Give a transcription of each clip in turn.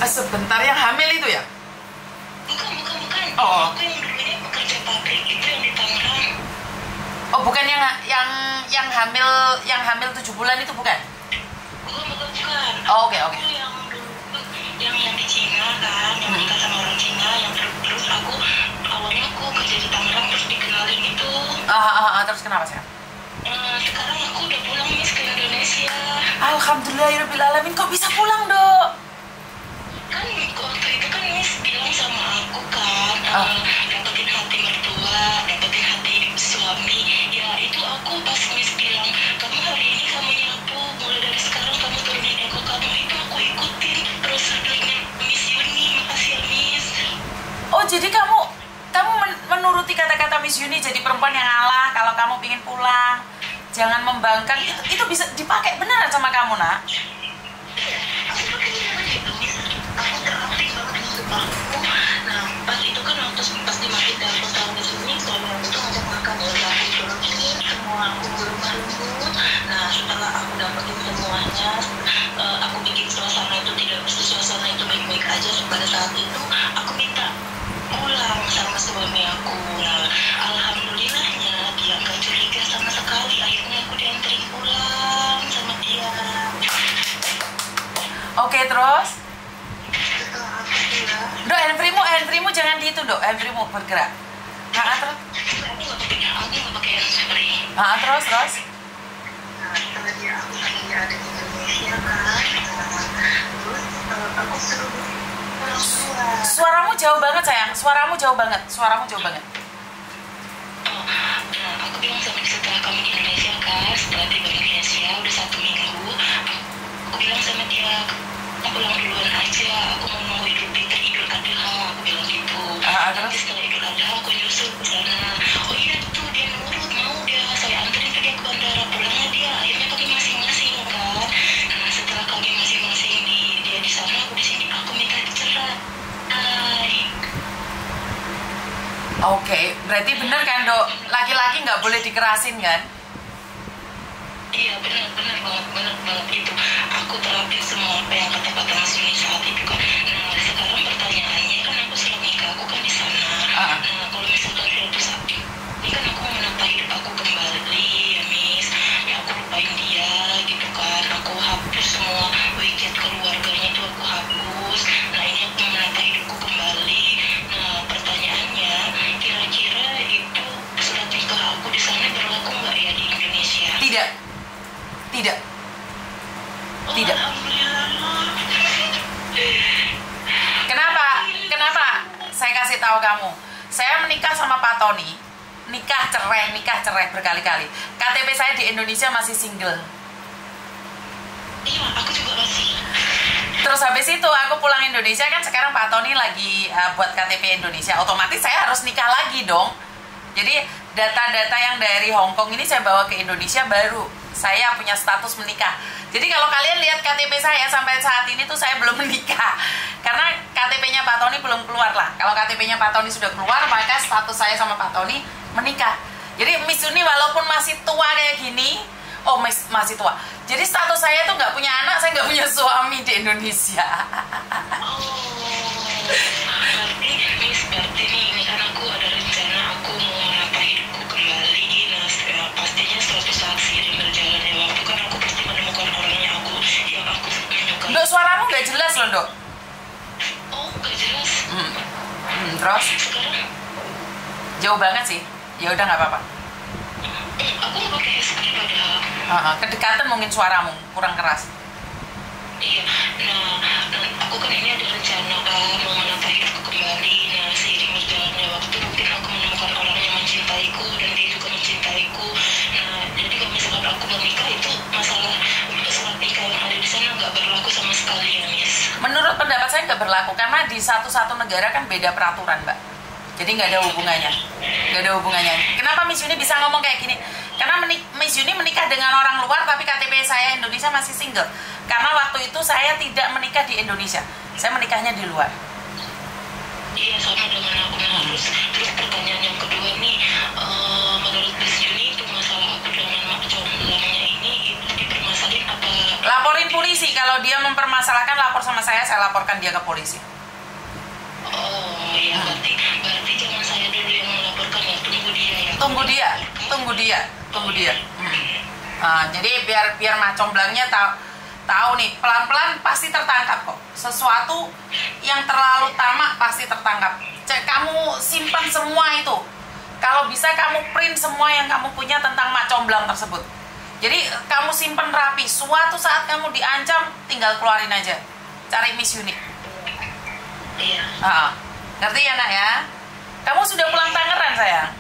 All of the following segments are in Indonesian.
Sebentar, yang hamil itu ya? Bukan. Oh. Aku yang dulunya pekerja pabrik itu yang di Tangerang. Oh, bukan yang hamil 7 bulan itu bukan? Bukan. Oh, oke. Aku yang dulu yang di Cina kan, yang nikah sama orang Cina, yang terus aku awalnya aku kerja di Tangerang terus dikenalin itu. Terus kenapa sih? Sekarang aku udah pulang Miss ke Indonesia. Alhamdulillahirobbilalamin. Kok bisa pulang, Dok? Kan waktu itu kan Miss bilang sama aku kan, dapetin hati mertua, dapetin hati suami. Ya itu aku pas Miss bilang, kamu hari ini kamu nyapu, mulai dari sekarang kamu turunin ego kamu, itu aku ikutin terus linknya Miss Yuni. Makasih ya Miss. Oh, jadi kamu menuruti kata-kata Miss Yuni, jadi perempuan yang ngalah kalau kamu pingin pulang, jangan membangkang. Itu bisa dipakai beneran sama kamu, Nak? Aku pakai gitu Miss. Aku terapin banget untuk aku. Nah pas itu kan waktu pas dimakin telepon sama Miss Yuni, suami aku tuh ngajak makan ya, aku turunin semua, aku berubah lembut. Nah setelah aku dapetin semuanya, aku bikin suasana itu baik-baik aja. Pada saat itu aku minta pulang sama suami aku. Nah alhamdulillahnya dia gak curiga sama sekali. Akhirnya aku dianterin pulang sama dia. Oke, terus? Setelah aku pulang, Dok, handfree-mu jangan di itu, Dok. Handfree-mu bergerak. Terus? aku nggak pakai handspray. Terus? Nah setelah aku ada di Indonesia kan, terus aku suruh pulang keluar. Suaramu jauh banget, sayang. Suaramu jauh banget. Nah aku bilang sama dia setelah kami di Indonesia kan, setelah tiba di Indonesia udah 1 minggu, aku bilang sama dia, aku pulang duluan aja, aku mau nunggu Idul Adha, aku bilang gitu. Nanti setelah Idul Adha aku nyusul ke sana. Oh iya tuh dia nurut, mau dia, saya anterin ke dia ke bandara, pulangnya dia. Akhirnya kami masing-masing kan. Nah setelah kami masing-masing dia di sana, aku di sini, aku minta cerai. Oke, berarti bener kan, Dok? Laki-laki nggak boleh dikerasin kan? Iya benar banget itu. Aku terapin semua apa yang kata-kata Mas Yuni saat itu kan. Nah sekarang pertanyaannya kan aku sudah nikah, aku kan di sana. Nah kalau misalkan suatu saat ini kan aku mau menata hidup aku kembali ya Miss. Ya aku lupain dia gitu kan. Aku hapus semua WeChat keluarganya itu aku hapus. Nah ini aku mau menata hidupku kembali. Nah pertanyaannya kira-kira itu surat nikah aku di sana berlaku nggak ya di Indonesia? Tidak. Kenapa? Saya kasih tahu kamu. Saya menikah sama Pak Tony. Nikah cerai berkali-kali. KTP saya di Indonesia masih single. Iya, aku juga masih. Terus habis itu aku pulang Indonesia kan, sekarang Pak Tony lagi buat KTP Indonesia. Otomatis saya harus nikah lagi dong. Jadi data-data yang dari Hong Kong ini saya bawa ke Indonesia, baru saya punya status menikah. Jadi kalau kalian lihat KTP saya sampai saat ini tuh saya belum menikah. Karena KTP-nya Pak Tony belum keluar lah. Kalau KTP-nya Pak Tony sudah keluar, maka status saya sama Pak Tony menikah. Jadi Miss Yuni walaupun masih tua kayak gini, masih tua. Jadi status saya tuh nggak punya anak, saya nggak punya suami di Indonesia. Berarti nih, ini kan aku ada rencana aku mau menata hidupku kembali. Nah, pastinya suatu saat seiring berjalannya waktu kan aku pasti menemukan orangnya yang aku menyukai. Dok, suaramu nggak jelas loh, Dok. Oh, nggak jelas. Terus? Sekarang? Jauh banget sih. Ya udah nggak apa-apa. Aku nggak pakai headset padahal. Kedekatan mungkin suaramu kurang keras. Iya, nah aku kan ini ada rencana mau menata hidupku kembali. Nah seiring berjalannya waktu mungkin aku menemukan orang yang mencintaiku dan dia juga mencintaiku. Nah jadi kalau misalkan aku menikah itu masalah surat nikah yang ada di sana nggak berlaku sama sekali ya Miss. Menurut pendapat saya nggak berlaku karena di satu-satu negara kan beda peraturan, Mbak. Jadi nggak ada hubungannya. Kenapa Miss Yuni bisa ngomong kayak gini? Karena Miss Yuni menikah dengan orang luar tapi KTP saya Indonesia masih single. Karena waktu itu saya tidak menikah di Indonesia. Saya menikahnya di luar. Iya sama dengan aku. Nah, terus pertanyaan yang kedua nih, menurut Miss Yuni itu masalah aku dengan mak comblangnya ini itu dipermasalahin apa? Laporin polisi. kalau dia mempermasalahkan, lapor sama saya laporkan dia ke polisi. Oh ya, berarti jangan saya dulu yang melaporkan ya, Tunggu dia. Jadi biar Mak Comblangnya tahu nih, pelan-pelan pasti tertangkap kok. Sesuatu yang terlalu tamak pasti tertangkap. Kamu simpan semua itu. Kalau bisa kamu print semua yang kamu punya tentang Mak Comblang tersebut. Jadi kamu simpan rapi. Suatu saat kamu diancam, tinggal keluarin aja. Cari Miss Yuni. Iya. Ngerti ya nak ya? Kamu sudah pulang Tangerang sayang?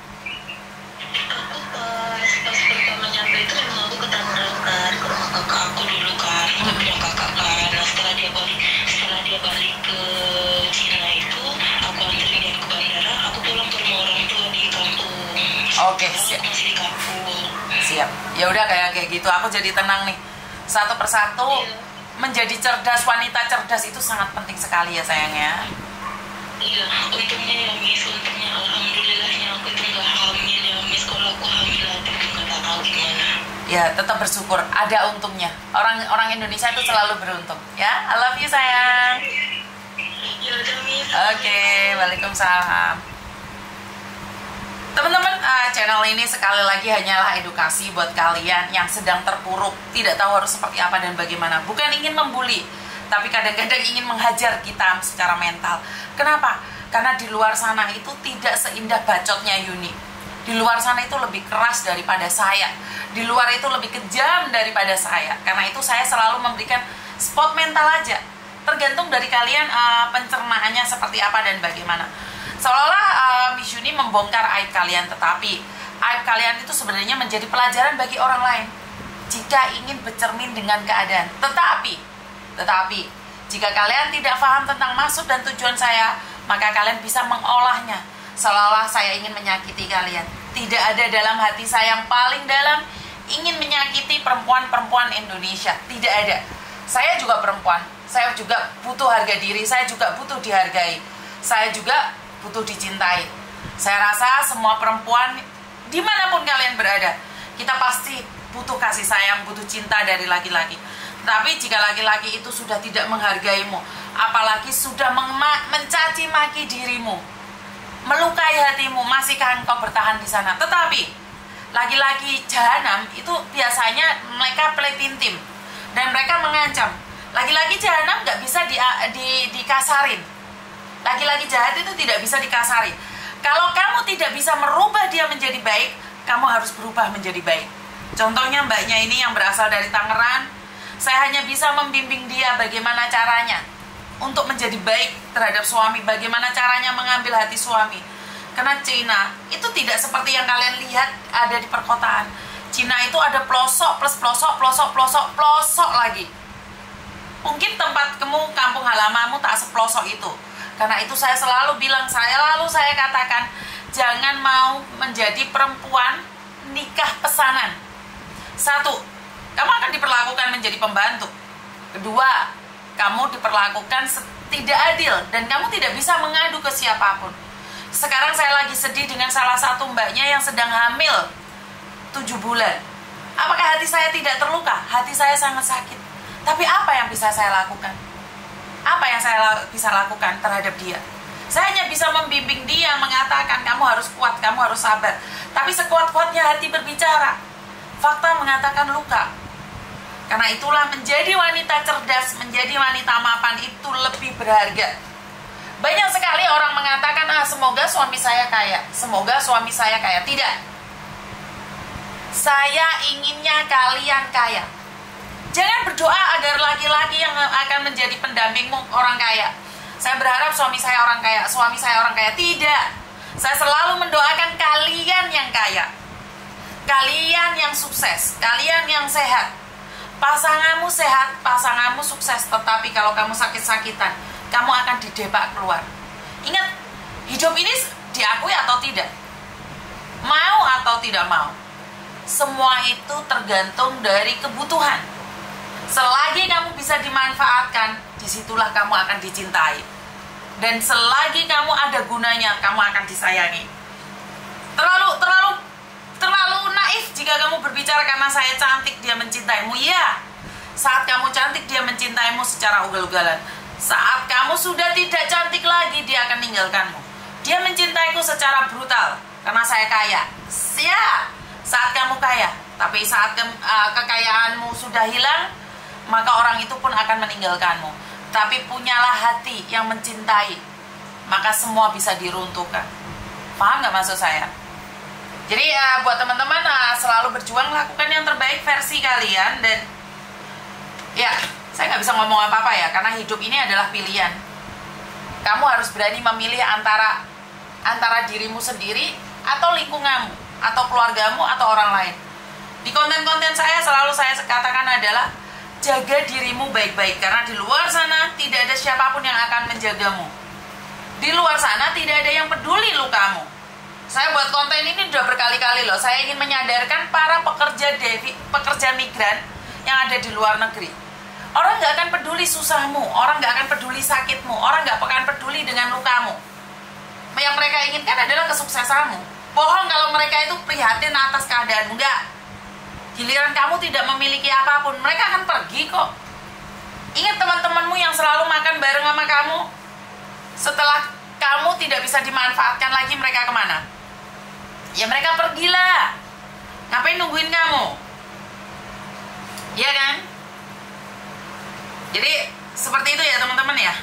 Aku pas pertama nyampe itu memang aku ke Tangerang kan, ke rumah kakak aku dulu kan, aku punya kakak kan. Nah setelah dia balik ke Cina itu, aku anterin dia ke bandara, aku pulang ke rumah orang tua di kampung. Oke, siap. Aku masih di kampung. Siap. Ya udah kayak gitu. Aku jadi tenang nih. Satu persatu. Iya. Menjadi cerdas, wanita cerdas itu sangat penting sekali ya sayangnya. Iya, untungnya ya Miss, untungnya alhamdulillahnya aku itu nggak hamil ya Miss. Kalau aku hamil aduh nggak tahu gimana. Ya tetap bersyukur, ada untungnya. Orang Indonesia itu selalu beruntung. Ya, I love you sayang. Ya udah Miss. Oke, waalaikumsalam. Teman-teman, channel ini sekali lagi hanyalah edukasi buat kalian yang sedang terpuruk, tidak tahu harus seperti apa dan bagaimana. Bukan ingin membuli, tapi kadang-kadang ingin menghajar kita secara mental. Kenapa? Karena di luar sana itu tidak seindah bacotnya Yuni. Di luar sana itu lebih keras daripada saya. Di luar itu lebih kejam daripada saya. Karena itu saya selalu memberikan spot mental aja. Tergantung dari kalian pencernaannya seperti apa dan bagaimana. Seolah-olah Miss Yuni membongkar aib kalian, tetapi aib kalian itu sebenarnya menjadi pelajaran bagi orang lain jika ingin bercermin dengan keadaan. Tetapi jika kalian tidak paham tentang maksud dan tujuan saya, maka kalian bisa mengolahnya seolah-olah saya ingin menyakiti kalian. Tidak ada dalam hati saya yang paling dalam ingin menyakiti perempuan-perempuan Indonesia. Tidak ada. Saya juga perempuan, saya juga butuh harga diri, saya juga butuh dihargai, saya juga butuh dicintai. Saya rasa semua perempuan dimanapun kalian berada, kita pasti butuh kasih sayang, butuh cinta dari laki-laki. Tapi jika laki-laki itu sudah tidak menghargaimu, apalagi sudah mencaci maki dirimu, melukai hatimu, masihkah engkau bertahan di sana? Tetapi laki-laki jahanam itu biasanya mereka play tim dan mereka mengancam. Laki-laki jahanam nggak bisa dikasarin. Laki-laki jahat itu tidak bisa dikasari. Kalau kamu tidak bisa merubah dia menjadi baik, kamu harus berubah menjadi baik. Contohnya mbaknya ini yang berasal dari Tangerang, saya hanya bisa membimbing dia bagaimana caranya untuk menjadi baik terhadap suami, bagaimana caranya mengambil hati suami. Karena Cina itu tidak seperti yang kalian lihat ada di perkotaan. Cina itu ada pelosok plus pelosok lagi. Mungkin tempat kamu, kampung halamanmu tak sepelosok itu. Karena itu saya selalu bilang, saya katakan, jangan mau menjadi perempuan nikah pesanan. Satu, kamu akan diperlakukan menjadi pembantu. Kedua, kamu diperlakukan tidak adil dan kamu tidak bisa mengadu ke siapapun. Sekarang saya lagi sedih dengan salah satu mbaknya yang sedang hamil 7 bulan. Apakah hati saya tidak terluka? Hati saya sangat sakit. Tapi apa yang bisa saya lakukan? Apa yang saya bisa lakukan terhadap dia? Saya hanya bisa membimbing dia, mengatakan kamu harus kuat, kamu harus sabar. Tapi sekuat-kuatnya hati berbicara. Fakta mengatakan luka. Karena itulah menjadi wanita cerdas, menjadi wanita mapan itu lebih berharga. Banyak sekali orang mengatakan, semoga suami saya kaya, semoga suami saya kaya. Tidak. Saya inginnya kalian kaya. Jangan berdoa agar laki-laki yang akan menjadi pendampingmu orang kaya. Saya berharap suami saya orang kaya, suami saya orang kaya. Tidak. Saya selalu mendoakan kalian yang kaya. Kalian yang sukses, kalian yang sehat. Pasanganmu sehat, pasanganmu sukses. Tetapi kalau kamu sakit-sakitan, kamu akan didepak keluar. Ingat, hidup ini diakui atau tidak, mau atau tidak mau, semua itu tergantung dari kebutuhan. Selagi kamu bisa dimanfaatkan, disitulah kamu akan dicintai. Dan selagi kamu ada gunanya, kamu akan disayangi. Terlalu naif jika kamu berbicara karena saya cantik dia mencintaimu. Ya, Saat kamu cantik, dia mencintaimu secara ugal-ugalan. Saat kamu sudah tidak cantik lagi, dia akan meninggalkanmu. Dia mencintaiku secara brutal karena saya kaya. Ya, saat kamu kaya. Tapi saat kekayaanmu sudah hilang, maka orang itu pun akan meninggalkanmu. Tapi punyalah hati yang mencintai, maka semua bisa diruntuhkan. Paham nggak maksud saya? Jadi buat teman-teman, selalu berjuang, lakukan yang terbaik versi kalian. Dan ya, saya nggak bisa ngomong apa-apa ya, karena hidup ini adalah pilihan. Kamu harus berani memilih antara dirimu sendiri atau lingkunganmu, atau keluargamu, atau orang lain. Di konten-konten saya selalu saya katakan adalah jaga dirimu baik-baik, karena di luar sana tidak ada siapapun yang akan menjagamu. Di luar sana tidak ada yang peduli lukamu. Saya buat konten ini udah berkali-kali loh. Saya ingin menyadarkan para pekerja migran yang ada di luar negeri. Orang nggak akan peduli susahmu, orang nggak akan peduli sakitmu, orang nggak akan peduli dengan lukamu. Yang mereka inginkan adalah kesuksesanmu. Bohong kalau mereka itu prihatin atas keadaanmu. Enggak. Giliran kamu tidak memiliki apapun, mereka akan pergi kok. Ingat teman-temanmu yang selalu makan bareng sama kamu, setelah kamu tidak bisa dimanfaatkan lagi, mereka kemana? Ya mereka pergilah. Ngapain nungguin kamu? Iya kan? Jadi seperti itu ya teman-teman ya.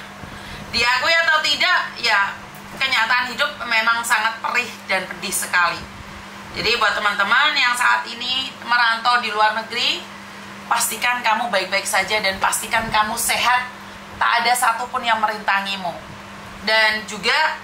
Diakui atau tidak, ya kenyataan hidup memang sangat perih dan pedih sekali. Jadi buat teman-teman yang saat ini merantau di luar negeri, pastikan kamu baik-baik saja dan pastikan kamu sehat. Tak ada satupun yang merintangimu. Dan juga